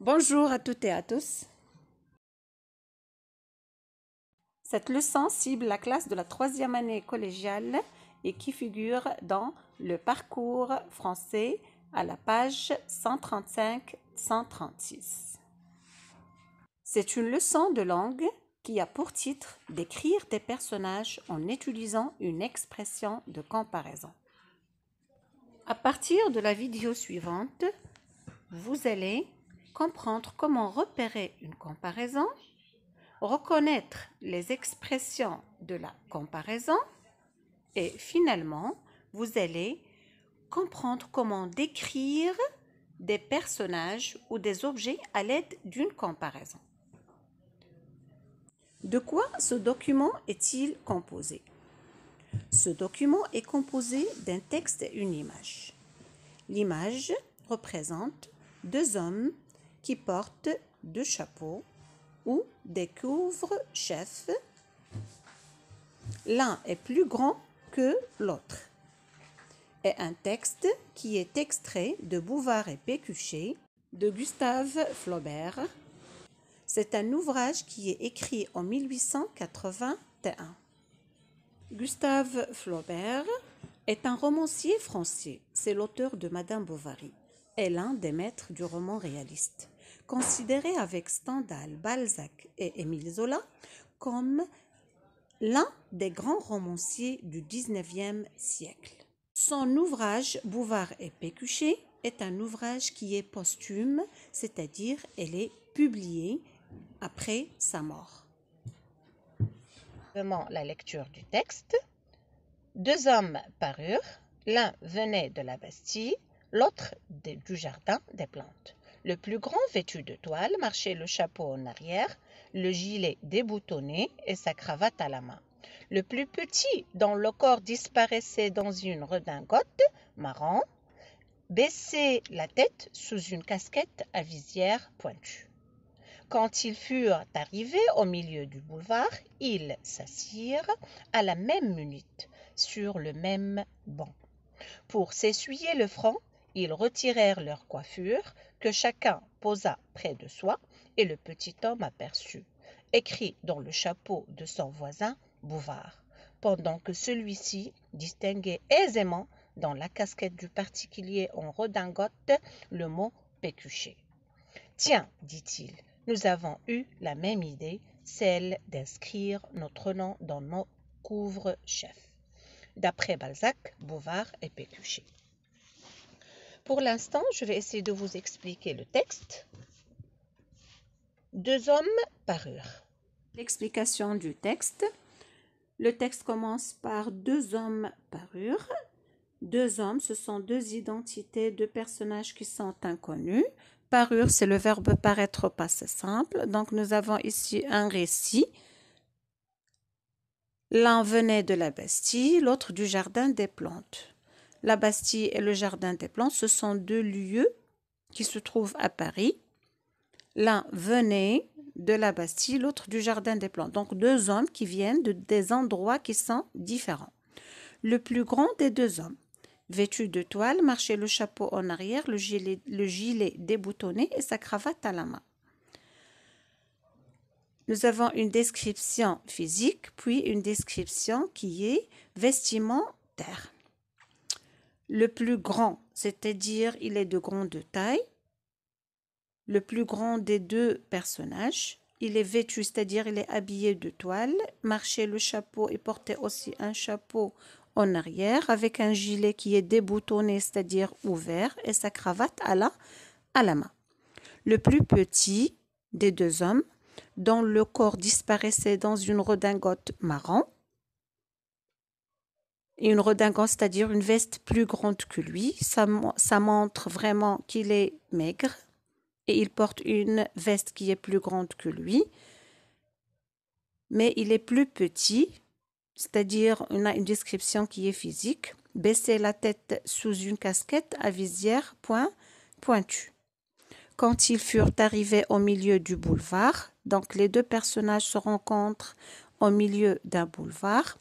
Bonjour à toutes et à tous. Cette leçon cible la classe de la 3e année collégiale et qui figure dans le parcours français à la page 135-136. C'est une leçon de langue qui a pour titre d'écrire des personnages en utilisant une expression de comparaison. À partir de la vidéo suivante, vous allez comprendre comment repérer une comparaison, reconnaître les expressions de la comparaison et finalement, vous allez comprendre comment décrire des personnages ou des objets à l'aide d'une comparaison. De quoi ce document est-il composé? Ce document est composé d'un texte et une image. L'image représente deux hommes qui portent deux chapeaux ou des couvre-chefs. L'un est plus grand que l'autre. Et un texte qui est extrait de Bouvard et Pécuchet de Gustave Flaubert. C'est un ouvrage qui est écrit en 1881. Gustave Flaubert est un romancier français. C'est l'auteur de Madame Bovary et l'un des maîtres du roman réaliste, considéré avec Stendhal, Balzac et Émile Zola comme l'un des grands romanciers du XIXe siècle. Son ouvrage Bouvard et Pécuchet est un ouvrage qui est posthume, c'est-à-dire elle est publiée après sa mort. La lecture du texte. Deux hommes parurent, l'un venait de la Bastille, l'autre du jardin des plantes. Le plus grand, vêtu de toile, marchait le chapeau en arrière, le gilet déboutonné et sa cravate à la main. Le plus petit, dont le corps disparaissait dans une redingote marron, baissait la tête sous une casquette à visière pointue. Quand ils furent arrivés au milieu du boulevard, ils s'assirent à la même minute sur le même banc. Pour s'essuyer le front, ils retirèrent leur coiffure, que chacun posa près de soi, et le petit homme aperçut, écrit dans le chapeau de son voisin Bouvard, pendant que celui-ci distinguait aisément dans la casquette du particulier en redingote le mot Pécuchet. « Tiens, dit-il, nous avons eu la même idée, celle d'inscrire notre nom dans nos couvre-chefs. » D'après Balzac, Bouvard et Pécuchet. Pour l'instant, je vais essayer de vous expliquer le texte. Deux hommes parurent. L'explication du texte. Le texte commence par deux hommes parurent. Deux hommes, ce sont deux identités, deux personnages qui sont inconnus. Parure, c'est le verbe paraître au passé simple. Donc, nous avons ici un récit. L'un venait de la Bastille, l'autre du jardin des plantes. La Bastille et le jardin des plantes, ce sont deux lieux qui se trouvent à Paris. L'un venait de la Bastille, l'autre du jardin des plantes. Donc, deux hommes qui viennent de des endroits qui sont différents. Le plus grand des deux hommes, vêtu de toile, marchait le chapeau en arrière, le gilet déboutonné et sa cravate à la main. Nous avons une description physique, puis une description qui est vestimentaire. Le plus grand, c'est-à-dire il est de grande taille. Le plus grand des deux personnages, il est vêtu, c'est-à-dire il est habillé de toile, marchait le chapeau et portait aussi un chapeau en arrière avec un gilet qui est déboutonné, c'est-à-dire ouvert, et sa cravate à la main. Le plus petit des deux hommes, dont le corps disparaissait dans une redingote marron, et une redingote, c'est-à-dire une veste plus grande que lui, ça montre vraiment qu'il est maigre, et il porte une veste qui est plus grande que lui, mais il est plus petit, c'est-à-dire on a une description qui est physique, baisser la tête sous une casquette à visière pointue. Quand ils furent arrivés au milieu du boulevard, donc les deux personnages se rencontrent au milieu d'un boulevard,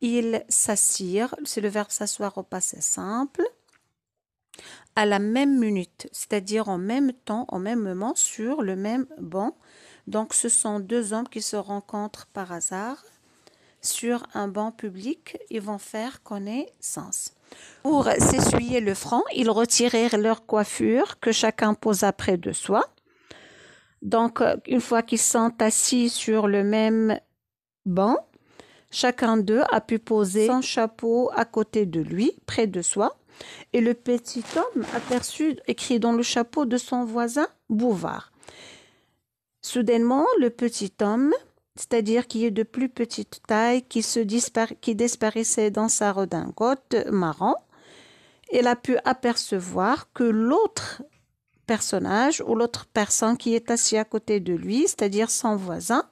ils s'assirent, c'est le verbe s'asseoir au passé simple, à la même minute, c'est-à-dire en même temps, au même moment, sur le même banc. Donc, ce sont deux hommes qui se rencontrent par hasard sur un banc public. Ils vont faire connaissance. Pour s'essuyer le front, ils retirèrent leur coiffure que chacun posa près de soi. Donc, une fois qu'ils sont assis sur le même banc, chacun d'eux a pu poser son chapeau à côté de lui, près de soi. Et le petit homme aperçut écrit dans le chapeau de son voisin Bouvard. Soudainement, le petit homme, c'est-à-dire qui est de plus petite taille, qui disparaissait dans sa redingote marron, il a pu apercevoir que l'autre personnage ou l'autre personne qui est assis à côté de lui, c'est-à-dire son voisin,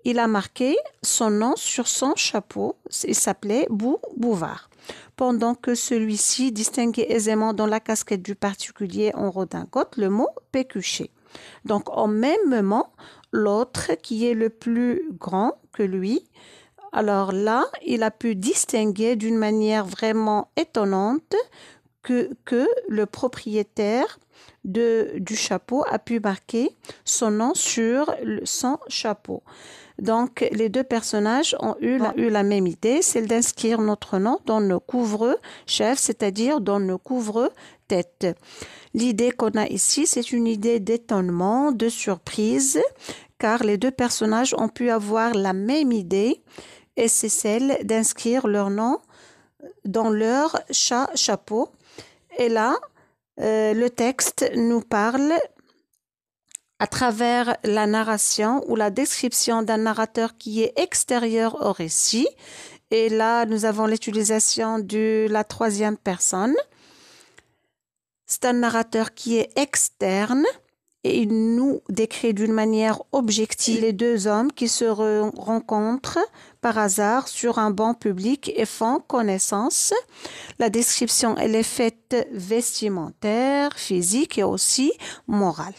il a marqué son nom sur son chapeau. Il s'appelait Bouvard. Pendant que celui-ci distinguait aisément dans la casquette du particulier en redingote le mot pécuchet. Donc, au même moment, l'autre qui est le plus grand que lui, alors là, il a pu distinguer d'une manière vraiment étonnante que le propriétaire du chapeau a pu marquer son nom sur son chapeau. Donc, les deux personnages ont eu la même idée, celle d'inscrire notre nom dans nos couvre-chefs, c'est-à-dire dans nos couvre-têtes. L'idée qu'on a ici, c'est une idée d'étonnement, de surprise, car les deux personnages ont pu avoir la même idée, et c'est celle d'inscrire leur nom dans leur chapeau. Et là, le texte nous parle à travers la narration ou la description d'un narrateur qui est extérieur au récit. Et là, nous avons l'utilisation de la troisième personne. C'est un narrateur qui est externe et il nous décrit d'une manière objective les deux hommes qui se rencontrent par hasard sur un banc public et font connaissance. La description, elle est faite vestimentaire, physique et aussi morale.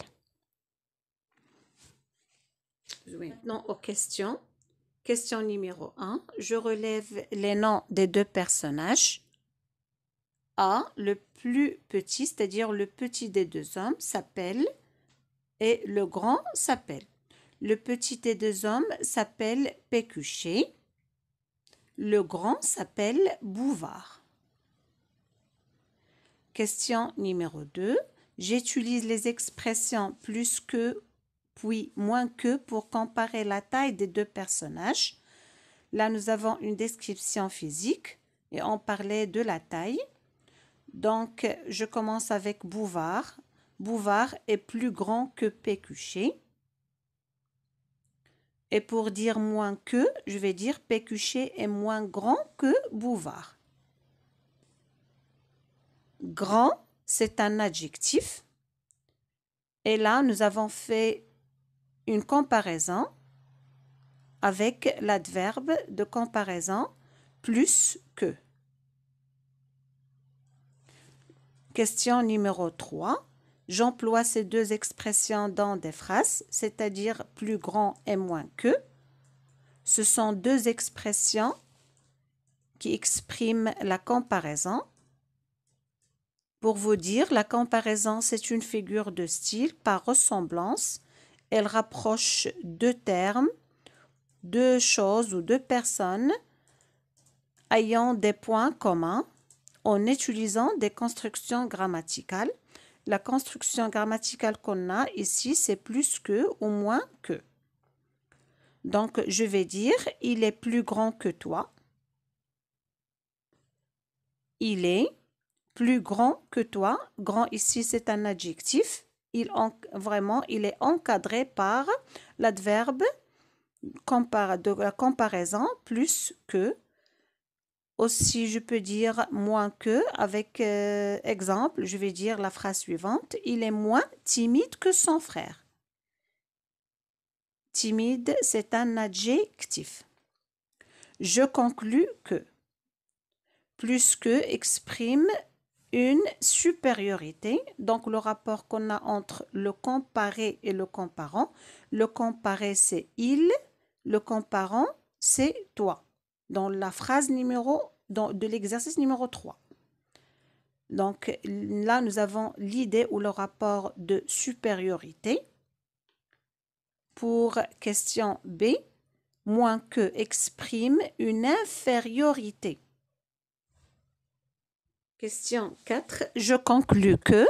Maintenant aux questions. Question numéro 1. Je relève les noms des deux personnages. A, le plus petit, c'est-à-dire le petit des deux hommes, s'appelle et le grand s'appelle. Le petit des deux hommes s'appelle Pécuchet. Le grand s'appelle Bouvard. Question numéro 2. J'utilise les expressions plus que puis moins que pour comparer la taille des deux personnages. Là, nous avons une description physique et on parlait de la taille. Donc, je commence avec Bouvard. Bouvard est plus grand que Pécuchet. Et pour dire moins que, je vais dire Pécuchet est moins grand que Bouvard. Grand, c'est un adjectif. Et là, nous avons fait une comparaison avec l'adverbe de comparaison plus que. Question numéro 3. J'emploie ces deux expressions dans des phrases, c'est-à-dire plus grand et moins que. Ce sont deux expressions qui expriment la comparaison. Pour vous dire, la comparaison, c'est une figure de style par ressemblance. Elle rapproche deux termes, deux choses ou deux personnes ayant des points communs en utilisant des constructions grammaticales. La construction grammaticale qu'on a ici, c'est plus que ou moins que. Donc, je vais dire, il est plus grand que toi. Il est plus grand que toi. Grand ici, c'est un adjectif. Vraiment, il est encadré par l'adverbe de la comparaison plus que. Aussi, je peux dire moins que avec exemple, je vais dire la phrase suivante. Il est moins timide que son frère. Timide, c'est un adjectif. Je conclus que. Plus que exprime une supériorité. Donc, le rapport qu'on a entre le comparé et le comparant. Le comparé, c'est il. Le comparant, c'est toi. Dans la phrase de l'exercice numéro 3. Donc là, nous avons l'idée ou le rapport de supériorité. Pour question B, moins que exprime une infériorité. Question 4, je conclus que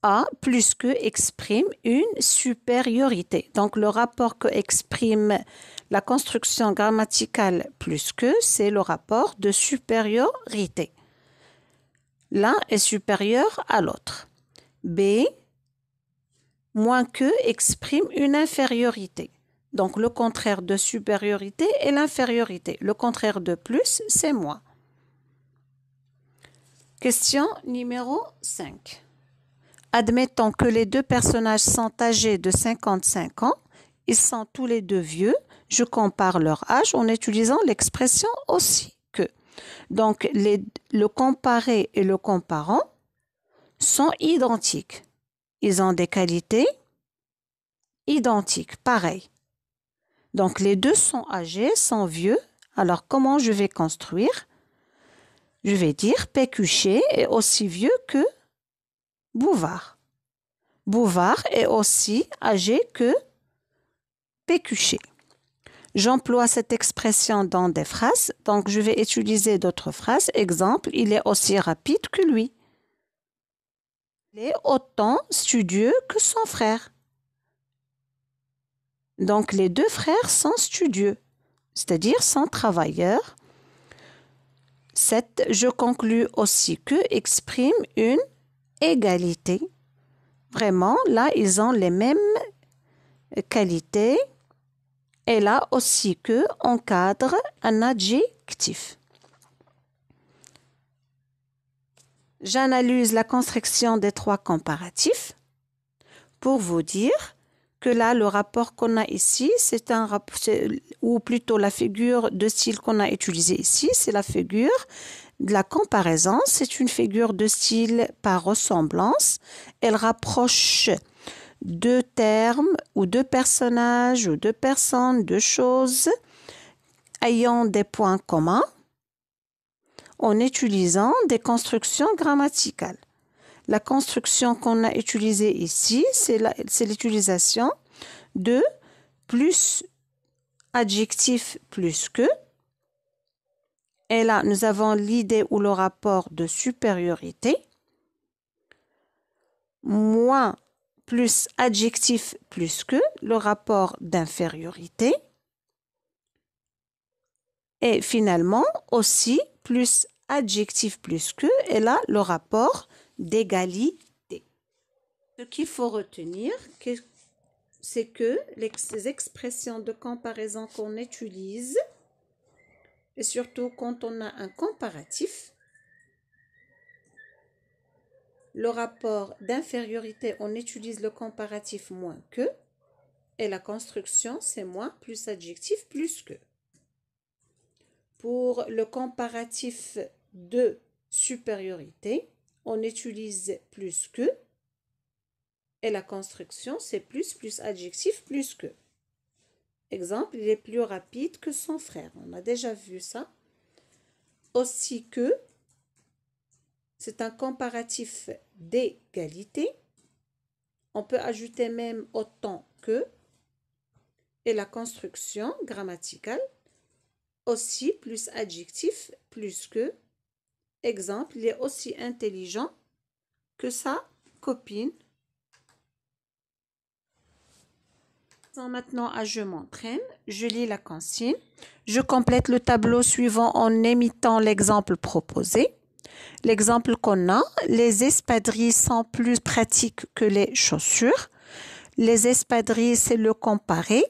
A plus que exprime une supériorité. Donc le rapport que exprime la construction grammaticale plus que, c'est le rapport de supériorité. L'un est supérieur à l'autre. B, moins que exprime une infériorité. Donc le contraire de supériorité est l'infériorité. Le contraire de plus, c'est moins. Question numéro 5. Admettons que les deux personnages sont âgés de 55 ans. Ils sont tous les deux vieux. Je compare leur âge en utilisant l'expression aussi que. Donc, le comparé et le comparant sont identiques. Ils ont des qualités identiques, pareilles. Donc, les deux sont âgés, sont vieux. Alors, comment je vais construire? Je vais dire Pécuchet est aussi vieux que Bouvard. Bouvard est aussi âgé que Pécuchet. J'emploie cette expression dans des phrases, donc je vais utiliser d'autres phrases. Exemple, il est aussi rapide que lui. Il est autant studieux que son frère. Donc les deux frères sont studieux, c'est-à-dire sont travailleurs. 7. Je conclus aussi que exprime une égalité. Vraiment, là, ils ont les mêmes qualités. Et là aussi que encadre un adjectif. J'analyse la construction des trois comparatifs pour vous dire que là, le rapport qu'on a ici, c'est un rapport, ou plutôt la figure de style qu'on a utilisée ici, c'est la figure de la comparaison. C'est une figure de style par ressemblance. Elle rapproche deux termes ou deux personnages ou deux personnes, deux choses ayant des points communs en utilisant des constructions grammaticales. La construction qu'on a utilisée ici, c'est l'utilisation de plus adjectif plus que. Et là, nous avons l'idée ou le rapport de supériorité. Moins plus adjectif plus que, le rapport d'infériorité. Et finalement, aussi plus adjectif plus que, et là, le rapport d'égalité. Ce qu'il faut retenir, c'est que les expressions de comparaison qu'on utilise, et surtout quand on a un comparatif, le rapport d'infériorité, on utilise le comparatif moins que, et la construction, c'est moins plus adjectif plus que. Pour le comparatif de supériorité, on utilise plus que, et la construction, c'est plus adjectif plus que. Exemple, il est plus rapide que son frère. On a déjà vu ça. Aussi que, c'est un comparatif d'égalité. On peut ajouter même autant que, et la construction grammaticale, aussi plus adjectif plus que. Exemple, il est aussi intelligent que sa copine. Maintenant à je m'entraîne, je lis la consigne, je complète le tableau suivant en imitant l'exemple proposé. L'exemple qu'on a, les espadrilles sont plus pratiques que les chaussures. Les espadrilles, c'est le comparé.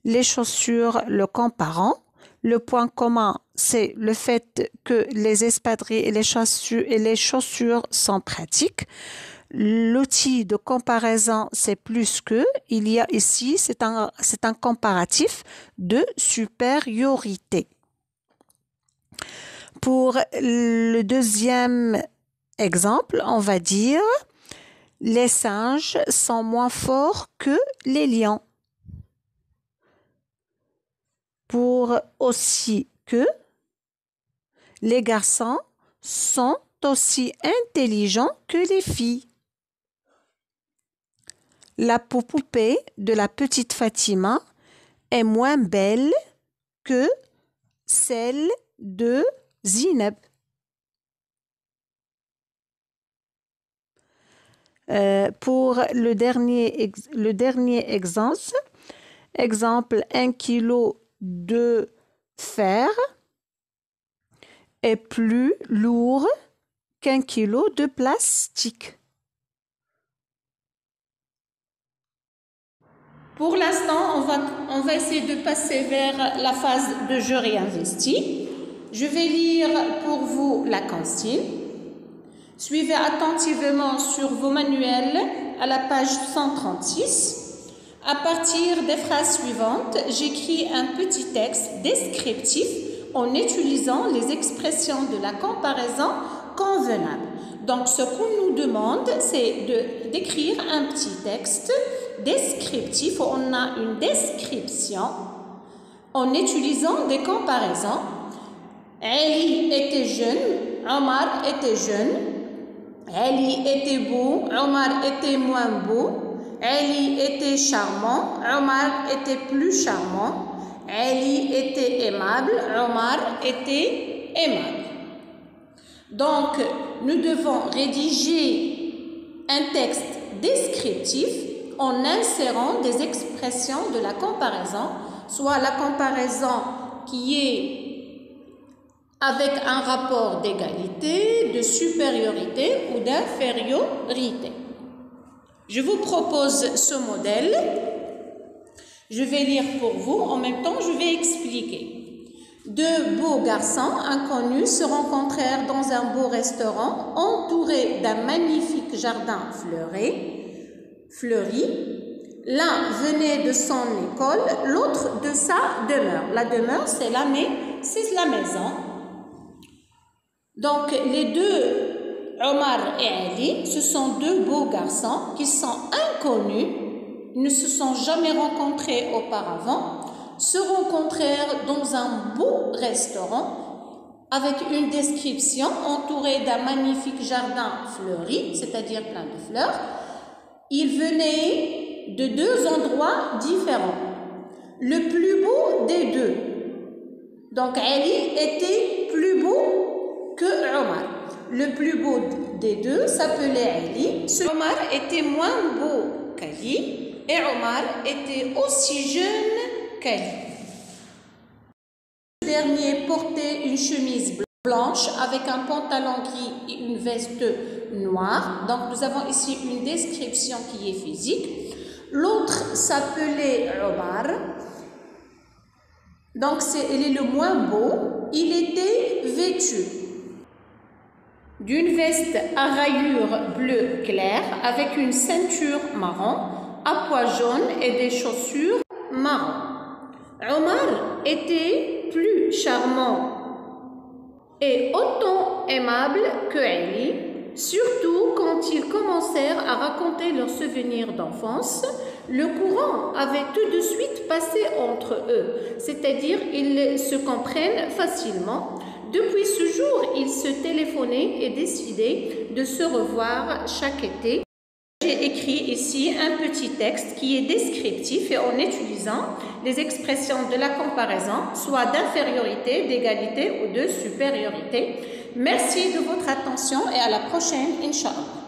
Les chaussures, le comparant. Le point commun, c'est le fait que les espadrilles et les chaussures sont pratiques. L'outil de comparaison, c'est plus que. Il y a ici, c'est un comparatif de supériorité. Pour le deuxième exemple, on va dire les singes sont moins forts que les lions. Pour aussi que les garçons sont aussi intelligents que les filles. La poupée de la petite Fatima est moins belle que celle de Zineb. Pour le dernier exemple, 1 kilo de fer est plus lourd qu'1 kilo de plastique. Pour l'instant, on va essayer de passer vers la phase de je réinvestis. Je vais lire pour vous la consigne. Suivez attentivement sur vos manuels à la page 136. À partir des phrases suivantes, j'écris un petit texte descriptif en utilisant les expressions de la comparaison convenable. Donc, ce qu'on nous demande, c'est d'écrire un petit texte descriptif. On a une description en utilisant des comparaisons. Ali était jeune, Omar était jeune. Ali était beau, Omar était moins beau. Ali était charmant, Omar était plus charmant. Ali était aimable, Omar était aimable. Donc, nous devons rédiger un texte descriptif en insérant des expressions de la comparaison, soit la comparaison qui est avec un rapport d'égalité, de supériorité ou d'infériorité. Je vous propose ce modèle. Je vais lire pour vous. En même temps, je vais expliquer. Deux beaux garçons inconnus se rencontrèrent dans un beau restaurant entouré d'un magnifique jardin fleuri. L'un venait de son école, l'autre de sa demeure. La demeure, c'est la maison. Donc, les deux, Omar et Ali, ce sont deux beaux garçons qui sont inconnus, ne se sont jamais rencontrés auparavant, se rencontrèrent dans un beau restaurant avec une description entourée d'un magnifique jardin fleuri, c'est-à-dire plein de fleurs. Ils venaient de deux endroits différents. Le plus beau des deux. Donc, Ali était plus beau que Omar. Le plus beau des deux s'appelait Ali. Omar était moins beau qu'Ali et Omar était aussi jeune qu'Ali. Le dernier portait une chemise blanche avec un pantalon gris et une veste noire. Donc nous avons ici une description qui est physique. L'autre s'appelait Omar. Donc il est le moins beau. Il était vêtu d'une veste à rayures bleu clair avec une ceinture marron, à pois jaune et des chaussures marron. Omar était plus charmant et autant aimable que Ali, surtout quand ils commencèrent à raconter leurs souvenirs d'enfance. Le courant avait tout de suite passé entre eux, c'est-à-dire ils se comprennent facilement. Depuis ce jour, ils se téléphonaient et décidaient de se revoir chaque été. J'ai écrit ici un petit texte qui est descriptif et en utilisant les expressions de la comparaison, soit d'infériorité, d'égalité ou de supériorité. Merci de votre attention et à la prochaine, Inch'Allah.